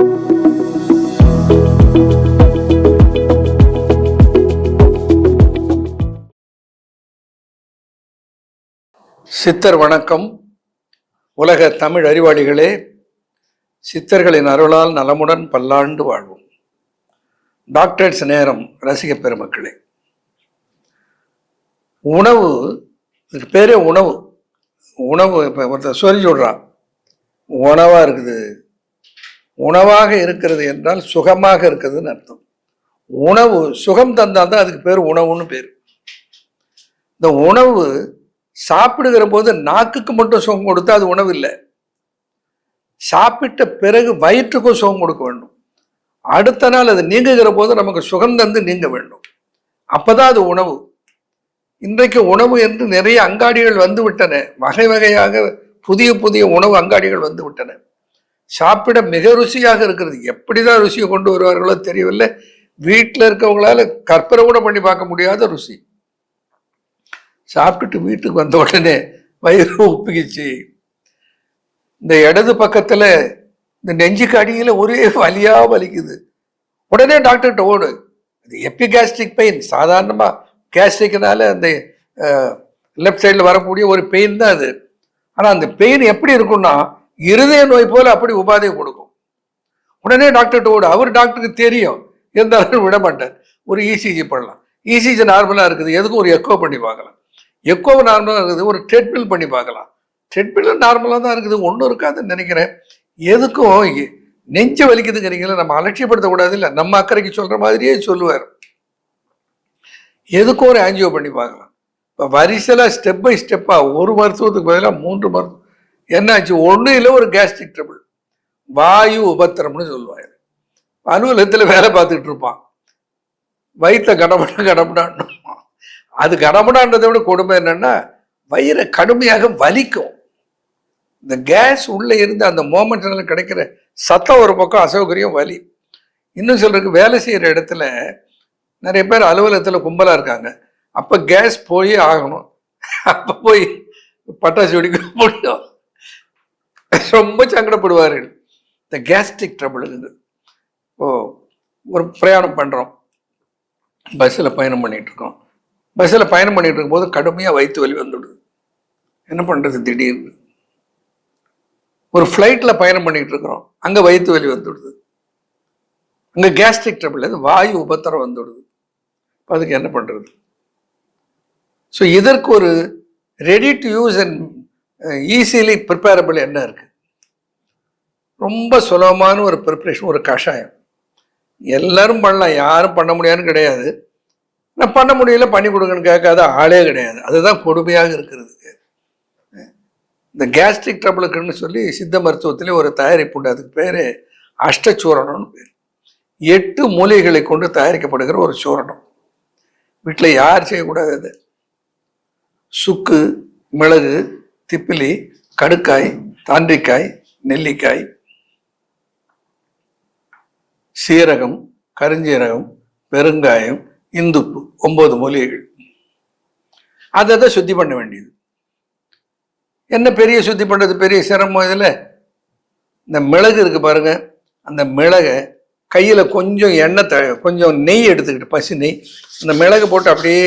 சித்தர் வணக்கம். உலக தமிழ் அறிவாளிகளே, சித்தர்களின் அருளால் நலமுடன் பல்லாண்டு வாழ்வோம். டாக்டர்ஸ் நேரம். ரசிக பெருமக்களே, உணவு, இதுக்கு பேரே உணவு. உணவு இப்போ ஒருத்தர் சொல்லி சொல்றான், உணவாக இருக்குது. உணவாக இருக்கிறது என்றால் சுகமாக இருக்கிறதுன்னு அர்த்தம். உணவு சுகம் தந்தால் தான் அதுக்கு பேர் உணவுன்னு பேர். இந்த உணவு சாப்பிடுகிற போது நாக்குக்கு மட்டும் சுகம் கொடுத்தா அது உணவு இல்லை. சாப்பிட்ட பிறகு வயிற்றுக்கும் சுகம் கொடுக்க வேண்டும். அடுத்த நாள் அது நீங்குகிற போது நமக்கு சுகம் தந்து நீங்க வேண்டும். அப்பதான் அது உணவு. இன்றைக்கு உணவு என்று நிறைய அங்காடிகள் வந்து விட்டன. வகை வகையாக புதிய புதிய உணவு அங்காடிகள் வந்து விட்டன. சாப்பிட மிக ருசியாக இருக்கிறது. எப்படிதான் ருசியை கொண்டு வருவார்களோ தெரியவில்லை. வீட்டில் இருக்கவங்களால கற்பனை கூட பண்ணி பார்க்க முடியாத ருசி. சாப்பிட்டுட்டு வீட்டுக்கு வந்த உடனே வயிறு உப்புகிச்சு. இந்த இடது பக்கத்துல இந்த நெஞ்சுக்கு அடியில் ஒரே வலியா வலிக்குது. உடனே டாக்டர்கிட்ட ஓடு. இது எபிகாஸ்ட்ரிக் பெயின். சாதாரணமா கேஸ்ட்ரிக்னால அந்த லெஃப்ட் சைடில் வரக்கூடிய ஒரு பெயின் தான் அது. ஆனால் அந்த பெயின் எப்படி இருக்கும்னா இருதய நோய் போல அப்படி உபாதையை கொடுக்கும். உடனே டாக்டர்கிட்ட ஓடு. அவர் டாக்டருக்கு தெரியும், இருந்தாலும் விட மாட்டார். ஒரு இசிஜி பண்ணலாம். இசிஜி நார்மலாக இருக்குது, எதுக்கும் ஒரு எக்கோ பண்ணி பார்க்கலாம். எக்கோ நார்மலாக இருக்குது, ஒரு ட்ரெட்மில் பண்ணி பார்க்கலாம். ட்ரெட்மில் நார்மலாக தான் இருக்குது, ஒன்றும் இருக்காதுன்னு நினைக்கிறேன். எதுக்கும் நெஞ்சு வலிக்குதுங்கிறீங்களா, நம்ம அலட்சியப்படுத்தக்கூடாது. இல்லை, நம்ம அக்கறைக்கு சொல்கிற மாதிரியே சொல்லுவார். எதுக்கும் ஒரு ஆன்ஜியோ பண்ணி பார்க்கலாம். இப்போ வரிசையில் ஸ்டெப் பை ஸ்டெப்பாக ஒரு மருத்துவத்துக்கு பதிலாக 3 மருத்துவம். என்னாச்சு? ஒன்றும் இல்லை, ஒரு கேஸ்ட்ரிக் ட்ரபிள், வாயு உபத்திரம்னு சொல்லுவாங்க. அலுவலகத்தில் வேலை பார்த்துக்கிட்டு இருப்பான், வயிற்ற கடப்படான்னு. அது கடமுடான்றதை விட கொடுமை என்னன்னா வயிறை கடுமையாக வலிக்கும். இந்த கேஸ் உள்ள இருந்து அந்த மோமெண்ட்ல கிடைக்கிற சத்தம் ஒரு பக்கம், அசௌகரியம், வலி. இன்னும் சிலருக்கு வேலை செய்யற இடத்துல நிறைய பேர் அலுவலகத்துல கும்பலா இருக்காங்க. அப்ப கேஸ் போய் ஆகணும். அப்ப போய் பட்டாசு வெடிக்க முடியும். ரொம்ப சங்கடப்படுவார்கள். இந்த கேஸ்ட்ரிக் ட்ரபிள் இருக்குது. ஒரு பிரயாணம் பண்றோம், பஸ்ஸில் பயணம் பண்ணிட்டு இருக்கோம். பஸ்ஸில் பயணம் பண்ணிட்டு இருக்கும்போது கடுமையாக வயிற்று வலி வந்துடுது. என்ன பண்ணுறது? திடீர்னு ஒரு ஃப்ளைட்டில் பயணம் பண்ணிட்டு இருக்கிறோம், அங்கே வயிற்று வலி வந்துடுது. அங்கே கேஸ்ட்ரிக் ட்ரபிள், அது வாயு உபத்திரம் வந்துடுது. இப்போ அதுக்கு என்ன பண்ணுறது? ஸோ இதற்கு ஒரு ready to use and easily preparable என்ன இருக்கு? ரொம்ப சுலபமான ஒரு ப்ரிப்பரேஷன், ஒரு கஷாயம். எல்லாரும் பண்ணலாம், யாரும் பண்ண முடியாதுன்னு கிடையாது. நான் பண்ண முடியல, பண்ணி கொடுங்கன்னு கேட்காத ஆளே கிடையாது. அதுதான் கொடுமையாக இருக்கிறது. இந்த கேஸ்ட்ரிக் ட்ரபிளுக்குன்னு சொல்லி சித்த மருத்துவத்திலே ஒரு தயாரிப்பு உண்டு. அதுக்கு பேர் அஷ்டச்சூரணம்னு பேர். 8 மூலிகைகளை கொண்டு தயாரிக்கப்படுகிற ஒரு சூரணம். வீட்டில் யார் செய்யக்கூடாது. அது சுக்கு, மிளகு, திப்பிலி, கடுக்காய், தாண்டிக்காய், நெல்லிக்காய், சீரகம், கருஞ்சீரகம், பெருங்காயம், இந்துப்பு, 9 மூலிகைகள். அதை சுத்தி பண்ண வேண்டியது. என்ன பெரிய சுத்தி பண்ணுறது, பெரிய சிரமம் இதில்? இந்த மிளகு இருக்கு பாருங்க, அந்த மிளகை கையில் கொஞ்சம் எண்ணெய், கொஞ்சம் நெய் எடுத்துக்கிட்டு, பசு நெய், அந்த மிளகு போட்டு அப்படியே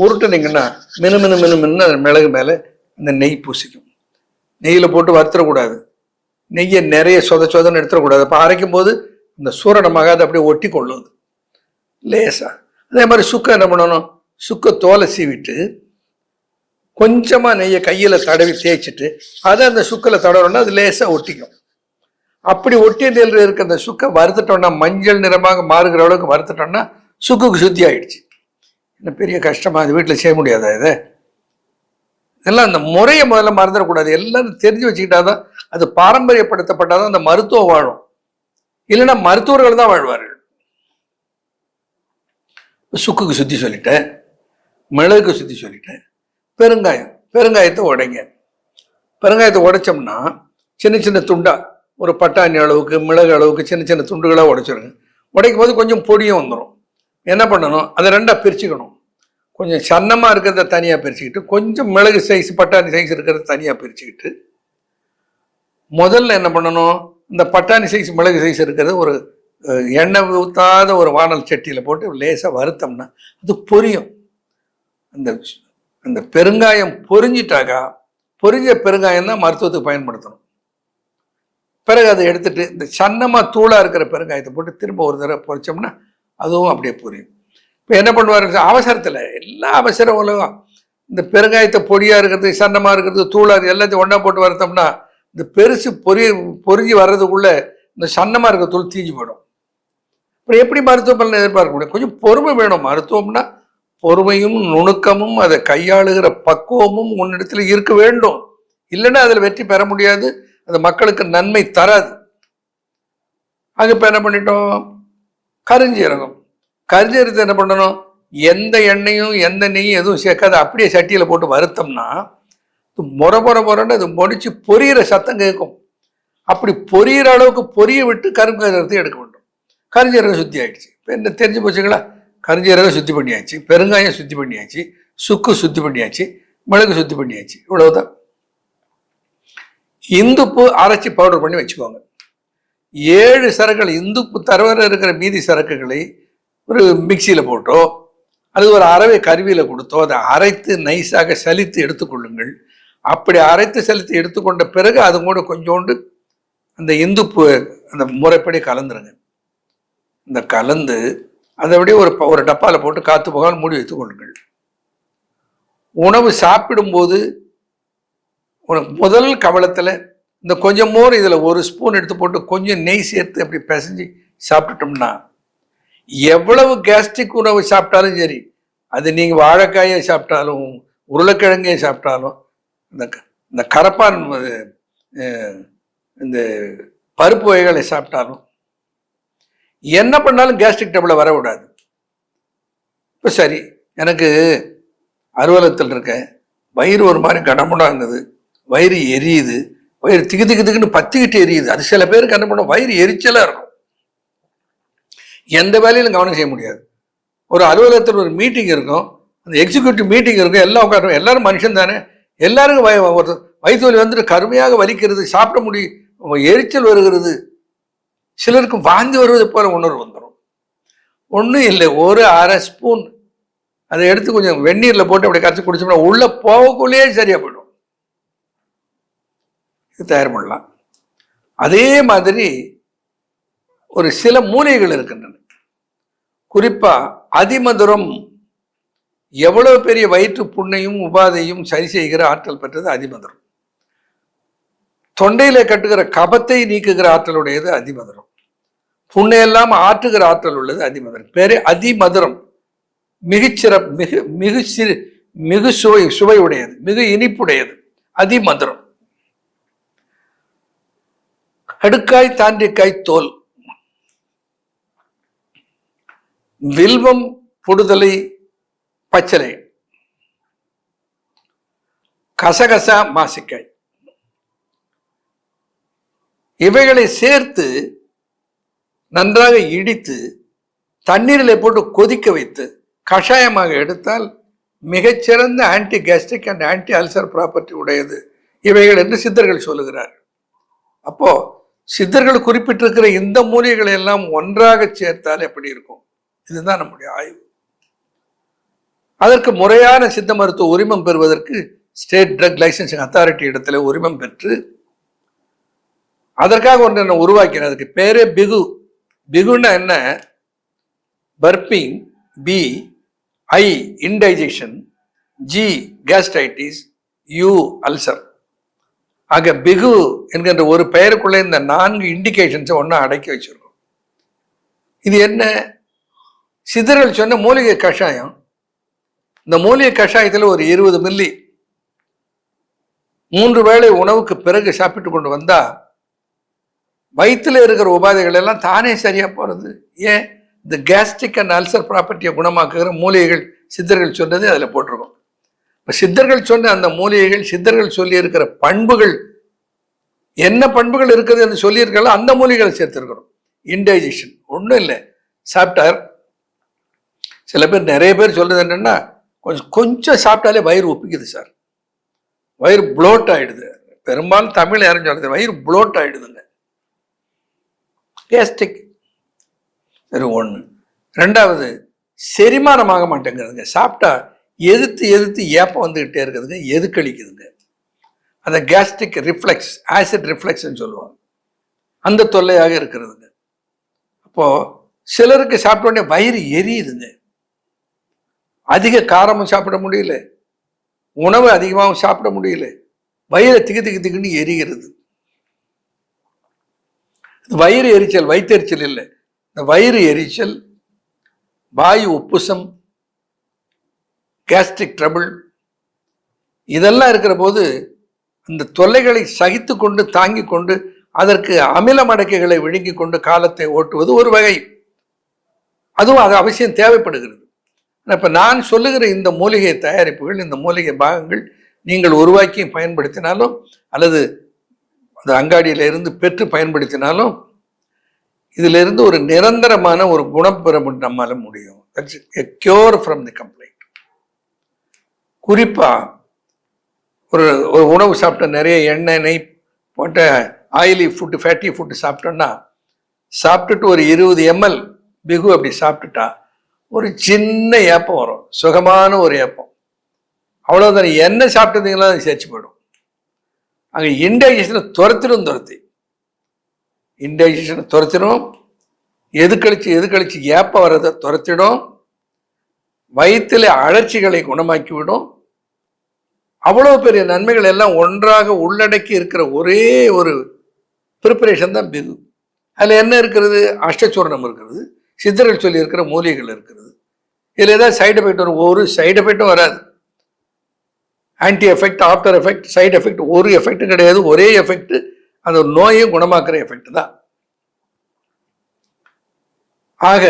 உருட்டுனீங்கன்னா மினு மினு மினு மின்னு அந்த மிளகு மேலே இந்த நெய் பூசிக்கும். நெய்யில் போட்டு வறுத்துடக்கூடாது. நெய்யை நிறைய சொதன்னு எடுத்துடக்கூடாது. அப்போ அரைக்கும் போது இந்த சூரணமாக அதை அப்படியே ஒட்டி கொள்ளுது லேசா. அதே மாதிரி சுக்கை என்ன பண்ணணும்? சுக்கை தோலை சீவிட்டு கொஞ்சமாக நெய்யை கையில் தடவி தேய்ச்சிட்டு அதை அந்த சுக்கில் தடவுறோம்னா அது லேசாக ஒட்டிக்கும். அப்படி ஒட்டியதில் இருக்க அந்த சுக்கை வறுத்துட்டோம்னா, மஞ்சள் நிறமாக மாறுகிற அளவுக்கு வறுத்துட்டோம்னா சுக்குக்கு சுத்தி ஆயிடுச்சு. இன்னும் பெரிய கஷ்டமா? அது வீட்டில் செய்ய முடியாதா? இதை இதெல்லாம் அந்த முறையை முதல்ல மறந்துடக்கூடாது. எல்லாரும் தெரிஞ்சு வச்சுக்கிட்டாதான், அது பாரம்பரியப்படுத்தப்பட்டாதான் அந்த மருத்துவம் வாழும். இல்லைன்னா மருத்துவர்கள் தான் வாழ்வார்கள். சுக்குக்கு சுற்றி சொல்லிட்டேன், மிளகுக்கு சுற்றி சொல்லிட்டேன். பெருங்காயத்தை உடைங்க. பெருங்காயத்தை உடைச்சோம்னா சின்ன சின்ன துண்டா, ஒரு பட்டாணி அளவுக்கு, மிளகு அளவுக்கு சின்ன சின்ன துண்டுகளாக உடைச்சிருங்க. உடைக்கும் போது கொஞ்சம் பொடியும் வந்துடும். என்ன பண்ணணும்? அதை 2ஆக பிரிச்சுக்கணும். கொஞ்சம் சன்னமாக இருக்கிறத தனியாக பிரிச்சுக்கிட்டு, கொஞ்சம் மிளகு சைஸ், பட்டாணி சைஸ் இருக்கிறத தனியாக பிரிச்சுக்கிட்டு, முதல்ல என்ன பண்ணணும்? இந்த பட்டாணி சைஸ் மிளகு சைஸ் இருக்கிறது ஒரு எண்ணெய் ஊற்றாத ஒரு வானல் சட்டியில் போட்டு லேசாக வறுத்தோம்னா அது பொரியும். அந்த அந்த பெருங்காயம் பொரிஞ்சிட்டாக்கா, பொரிஞ்ச பெருங்காயம் தான் மருத்துவத்துக்கு பயன்படுத்தணும். பிறகு அதை எடுத்துட்டு இந்த சன்னமாக தூளாக இருக்கிற பெருங்காயத்தை போட்டு திரும்ப ஒரு தடவை பொரிச்சோம்னா அதுவும் அப்படியே புரியும். இப்போ என்ன பண்ணுவார், அவசரத்தில் எல்லா அவசர உலகம் இந்த பெருங்காயத்தை பொடியாக இருக்கிறது, சன்னமாக இருக்கிறது, தூளாக எல்லாத்தையும் ஒன்றா போட்டு வறுத்தோம்னா இந்த பெருசு பொரிஞ்சு வர்றதுக்குள்ள இந்த சன்னமாக இருக்கிற தூள் தீஞ்சு போயிடும். அப்புறம் எப்படி மருத்துவ பலனை எதிர்பார்க்க முடியும்? கொஞ்சம் பொறுமை வேணும். மருத்துவம்னா பொறுமையும் நுணுக்கமும் அதை கையாளுகிற பக்குவமும் உன்னிடத்தில் இருக்க வேண்டும். இல்லைன்னா அதில் வெற்றி பெற முடியாது, அது மக்களுக்கு நன்மை தராது. அங்கே இப்போ என்ன பண்ணிட்டோம், கருஞ்சீரகம். கருஞ்சீரகத்தை என்ன பண்ணணும், எந்த எண்ணெயும் எந்த நெய்யும் எதுவும் சேர்க்காது அப்படியே சட்டியில் போட்டு வறுத்தோம்னா முறன்னு அது முடிச்சு பொரியிற சத்தம் கேட்கும். அப்படி பொரியிற அளவுக்கு பொரிய விட்டு கருஞ்சீரகத்தை எடுக்க வேண்டும். கருஞ்சீரகம் சுத்தி ஆயிடுச்சு. இப்போ என்ன தெரிஞ்சு போச்சுங்களா, கருஞ்சீரகம் சுத்தி பண்ணியாச்சு, பெருங்காயம் சுத்தி பண்ணியாச்சு, சுக்கு சுத்தி பண்ணியாச்சு, மிளகு சுத்தி பண்ணியாச்சு, இவ்வளவுதான். இந்துப்பு அரைச்சி பவுடர் பண்ணி வச்சுக்கோங்க. 7 சரக்குகள் இந்துப்பு தவிர இருக்கிற மீதி சரக்குகளை ஒரு மிக்சியில் போட்டோ அது ஒரு அரவை கருவியில் கொடுத்தோ அதை அரைத்து நைஸாக சலித்து எடுத்துக்கொள்ளுங்கள். அப்படி அரைத்து சலித்து எடுத்துக்கொண்ட பிறகு அது கூட கொஞ்சோண்டு அந்த இந்துப்பு அந்த முறைப்படி கலந்துருங்க. இந்த கலந்து அதை அப்படியே ஒரு டப்பாவில் போட்டு காற்று போகாமல் மூடி வைத்துக் கொள்ளுங்கள். உணவு சாப்பிடும்போது உனக்கு முதல் கவலத்தில் இந்த கொஞ்சம் மோர் இதில் 1 ஸ்பூன் எடுத்து போட்டு கொஞ்சம் நெய் சேர்த்து அப்படி பிசைஞ்சு சாப்பிட்டுட்டோம்னா எவ்வளவு கேஸ்ட்ரிக் உணவு சாப்பிட்டாலும் சரி, அது நீங்கள் வாழைக்காயை சாப்பிட்டாலும் உருளைக்கிழங்கையை சாப்பிட்டாலும் இந்த கரப்பான் இந்த பருப்பு வகைகளை சாப்பிட்டாலும் என்ன பண்ணாலும் கேஸ்ட்ரிக் ட்ரபிளை வர விடாது. இப்போ சரி, எனக்கு அலுவலகத்தில் இருக்க வயிறு ஒரு மாதிரி கடமுடாங்குது, வயிறு எரியுது, வயிறு திக்கு திக்கு திக்குன்னு பத்திக்கிட்டு எரியுது. அது சில பேருக்கு என்ன பண்ணும், வயிறு எரிச்சலாக இருக்கும், எந்த வேலையிலும் கவனம் செய்ய முடியாது. ஒரு அலுவலகத்தில் ஒரு மீட்டிங் இருக்கும், அந்த எக்ஸிக்யூட்டிவ் மீட்டிங் இருக்கும், எல்லாம் உட்காந்து எல்லாரும் மனுஷன் தானே, எல்லாருக்கும் வயிற்று வலி வந்துட்டு கருமையாக வலிக்கிறது, சாப்பிட முடியும், எரிச்சல் வருகிறது, சிலருக்கு வாந்தி வருவது போல உணர்வு வந்துடும். ஒன்றும் இல்லை, ஒரு அரை ஸ்பூன் அதை எடுத்து கொஞ்சம் வெந்நீரில் போட்டு அப்படி கரைச்சி குடிச்சோம்னா உள்ள போகக்குள்ளேயே சரியா போயிடும். இது தயார் பண்ணலாம். அதே மாதிரி ஒரு சில மூலிகைகள் இருக்கின்றன. குறிப்பா அதிமதுரம் எவ்வளவு பெரிய வயிற்று புண்ணையும் உபாதையும் சரி செய்கிற ஆற்றல் பெற்றது அதிமதுரம். தொண்டையில கட்டுகிற கபத்தை நீக்குகிற ஆற்றலுடையது அதிமதுரம். புண்ணையெல்லாம் ஆற்றுகிற ஆற்றல் உள்ளது அதிமதுரம். பேரு அதிமதுரம். மிகு சுவை உடையது, மிகு இனிப்புடையது அதிமதுரம். கடுக்காய் தாண்டிக்காய் தோல், வில்வம் புடுதலை பச்சலை, கசகசா மாசிக்காய், இவைகளை சேர்த்து நன்றாக இடித்து தண்ணீரில் போட்டு கொதிக்க வைத்து கஷாயமாக எடுத்தால் மிகச்சிறந்த anti gastric and anti ulcer property உடையது இவைகள் என்று சித்தர்கள் சொல்லுகிறார். அப்போ சித்தர்கள் குறிப்பிட்டிருக்கிற இந்த மூலிகைகளை எல்லாம் ஒன்றாக சேர்த்தால் எப்படி இருக்கும்? இதுதான் நம்முடைய ஆய்வு. அதற்கு முறையான சித்த மருத்துவ உரிமம் பெறுவதற்கு ஸ்டேட் ட்ரக் லைசன்சிங் அத்தாரிட்டி இடத்துல உரிமம் பெற்று அதற்காக ஒன்று உருவாக்கினேன். அதுக்கு பேரே பிகு. பிகுன்னா என்ன? Burping, B I indigestion, G gastritis, U ulcer. ஆக பிகு என்கின்ற ஒரு பெயருக்குள்ளே இந்த 4 இண்டிகேஷன்ஸை ஒன்றா அடக்கி வச்சிருக்கோம். இது என்ன? சித்தர்கள் சொன்ன மூலிகை கஷாயம். இந்த மூலிகை கஷாயத்தில் ஒரு 20 மில்லி 3 வேளை உணவுக்கு பிறகு சாப்பிட்டு கொண்டு வந்தா வயிற்றுல இருக்கிற உபாதைகள் எல்லாம் தானே சரியா போறது. ஏன்? இந்த கேஸ்ட்ரிக் அண்ட் அல்சர் ப்ராப்பர்ட்டியை குணமாக்குகிற மூலிகைகள் சித்தர்கள் சொன்னது அதில் போட்டிருக்கோம். இப்போ சித்தர்கள் சொன்ன அந்த மூலிகைகள், சித்தர்கள் சொல்லி இருக்கிற பண்புகள், என்ன பண்புகள் இருக்குது என்று சொல்லியிருக்கலாம், அந்த மூலிகைகளை சேர்த்திருக்கிறோம். இன்டைஜஷன் ஒன்றும் இல்லை, சாப்பிட்டார். சில பேர், நிறைய பேர் சொல்றது என்னன்னா, கொஞ்சம் சாப்பிட்டாலே வயிறு ஒப்பிக்குது சார், வயிறு ப்ளோட் ஆயிடுது. பெரும்பாலும் தமிழ் யாரும் சொல்றது வயிறு ப்ளோட் ஆயிடுதுங்க. கேஸ்டிக் இது ஒன்று. ரெண்டாவது, செரிமானமாக மாட்டேங்கிறதுங்க. சாப்பிட்டா எதிர்த்து எதிர்த்து ஏப்பம் வந்துக்கிட்டே இருக்குதுங்க, எதுக்களிக்குதுங்க. அந்த கேஸ்ட்ரிக் ரிஃப்ளெக்ஸ், ஆசிட் ரிஃப்ளெக்ஸ்ன்னு சொல்லுவாங்க, அந்த தொல்லையாக இருக்கிறதுங்க. அப்போ சிலருக்கு சாப்பிட்ட உடனே வயிறு எரியுதுங்க. அதிக காரமும் சாப்பிட முடியல, உணவு அதிகமாகவும் சாப்பிட முடியல, வயிறு திக்கு திக்கு திக்குன்னு எரிகிறது. வயிறு எரிச்சல், வயிற்றெரிச்சல் இல்லை, இந்த வயிறு எரிச்சல், வாயு உப்புசம், கேஸ்ட்ரிக் ட்ரபிள், இதெல்லாம் இருக்கிற போது இந்த தொல்லைகளை சகித்து கொண்டு தாங்கி கொண்டு அதற்கு அமில மடக்கைகளை விழுங்கி கொண்டு காலத்தை ஓட்டுவது ஒரு வகை. அதுவும் அது அவசியம் தேவைப்படுகிறது. இப்போ நான் சொல்லுகிற இந்த மூலிகை தயாரிப்புகள், இந்த மூலிகை பாகங்கள் நீங்கள் உருவாக்கி பயன்படுத்தினாலும் அல்லது அது அங்காடியில இருந்து பெற்று பயன்படுத்தினாலும் இதிலிருந்து ஒரு நிரந்தரமான ஒரு குணம் பெற நம்மால முடியும். That's a cure from the complaint. குறிப்பா ஒரு உணவு சாப்பிட்ட நிறைய எண்ணெய் நெய் போட்ட ஆயிலி ஃபுட்டு, ஃபேட்டி ஃபுட்டு சாப்பிட்டோன்னா, சாப்பிட்டுட்டு ஒரு 20 ml பிகு அப்படி சாப்பிட்டுட்டா ஒரு சின்ன ஏப்பம் வரும், சுகமான ஒரு ஏப்பம். அவ்வளோதான். என்ன சாப்பிட்டதுங்களா அது சேர்ச்சி போயிடும். அங்கே இன்டைஜஷனை துரத்தி இன்டைஜஷனை துரத்திடும், எது கழிச்சு ஏப்பம் வர்றதை துரத்திடும், வயிற்றில் அழற்சிகளை குணமாக்கிவிடும். அவ்வளோ பெரிய நன்மைகள் எல்லாம் ஒன்றாக உள்ளடக்கி இருக்கிற ஒரே ஒரு ப்ரிப்பரேஷன் தான் பிகு. அதில் என்ன இருக்கிறது? அஷ்டச்சூர்ணம் இருக்கிறது, சித்தர்கள் சொல்லி இருக்கிற மூலிகைகள் இருக்கிறது. இதில் ஏதாவது சைடு எஃபெக்ட் வரும்? ஒரு சைடு எஃபெக்டும் வராது. Anti effect, after effect, side effect ஒரு எஃபெக்டும் கிடையாது. ஒரே எஃபெக்ட், அந்த நோயை குணமாக்குற எஃபெக்ட் தான். ஆக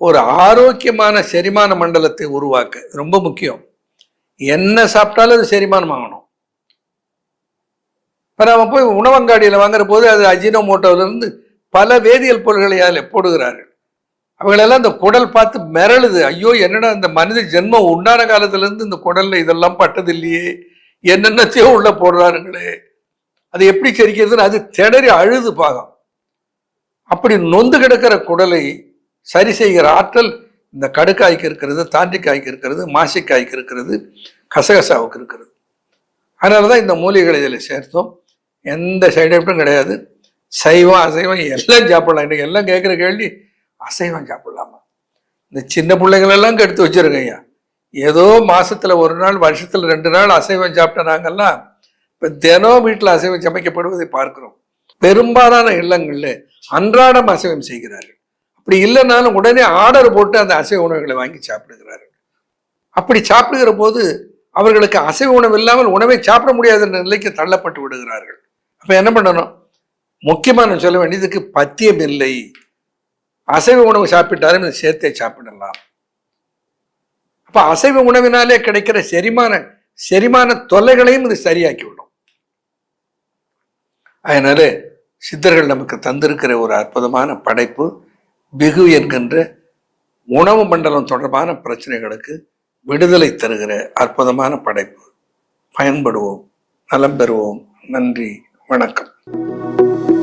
ஒரு ஆரோக்கியமான செரிமான மண்டலத்தை உருவாக்க ரொம்ப முக்கியம். என்ன சாப்பிட்டாலும் அது செரிமானம் ஆகணும். இப்போ நம்ம போய் உணவங்காடியில் வாங்குற போது அது அஜினோமோட்டோவிலிருந்து பல வேதியியல் பொருள்களை அதில் போடுகிறார்கள். அவங்களெல்லாம் இந்த குடல் பார்த்து மிரளுது. ஐயோ, என்னடா இந்த மனித ஜென்மம் உண்டான காலத்திலேருந்து இந்த குடல்ல இதெல்லாம் பட்டது இல்லையே, என்னென்னத்தையோ உள்ள போடுறாருங்களே, அது எப்படி செரிக்கிறதுன்னு அது திணறி அழுது பாகம். அப்படி நொந்து கிடக்கிற குடலை சரி செய்கிற ஆற்றல் இந்த கடுக்காய்க்கு இருக்கிறது, தாண்டிக்காய்க்கு இருக்கிறது, மாசிக்காய்க்கு இருக்கிறது, கசகசாவுக்கு இருக்கிறது. அதனால தான் இந்த மூலிகைகளை இதில் சேர்த்தோம். எந்த சைடு எஃபெக்டும் கிடையாது. சைவம் அசைவம் எல்லாம் சாப்பிடலாம். இன்றைக்கு எல்லாம் கேட்குற கேள்வி, அசைவம் சாப்பிடலாமா? இந்த சின்ன பிள்ளைங்களெல்லாம் கெடுத்து வச்சிருங்க ஐயா. ஏதோ மாசத்துல ஒரு நாள், வருஷத்துல 2 நாள் அசைவம் சாப்பிட்ட நாங்கள்லாம் இப்போ தினம் வீட்டில் அசைவம் சமைக்கப்படுவதை பார்க்கிறோம். பெரும்பாலான இல்லங்களில் அன்றாடம் அசைவம் செய்கிறார்கள். அப்படி இல்லைனாலும் உடனே ஆர்டர் போட்டு அந்த அசைவ உணவுகளை வாங்கி சாப்பிடுகிறார்கள். அப்படி சாப்பிடுகிற போது அவர்களுக்கு அசைவ உணவு இல்லாமல் உணவை சாப்பிட முடியாத நிலைக்கு தள்ளப்பட்டு விடுகிறார்கள். அப்ப என்ன பண்ணணும்? முக்கியமா நான் சொல்ல வேண்டியதுக்கு பத்தியம் இல்லை. அசைவ உணவு சாப்பிட்டாலும் இதை சேர்த்தே சாப்பிடலாம். அப்ப அசைவ உணவினாலே கிடைக்கிற செரிமான தொல்லைகளையும் இது சரியாக்கிவிடும். அதனால சித்தர்கள் நமக்கு தந்திருக்கிற ஒரு அற்புதமான படைப்பு பிகு என்கின்ற உணவு மண்டலம் தொடர்பான பிரச்சனைகளுக்கு விடுதலை தருகிற அற்புதமான படைப்பு. பயன்படுவோம், நலம் பெறுவோம். நன்றி, வணக்கம்.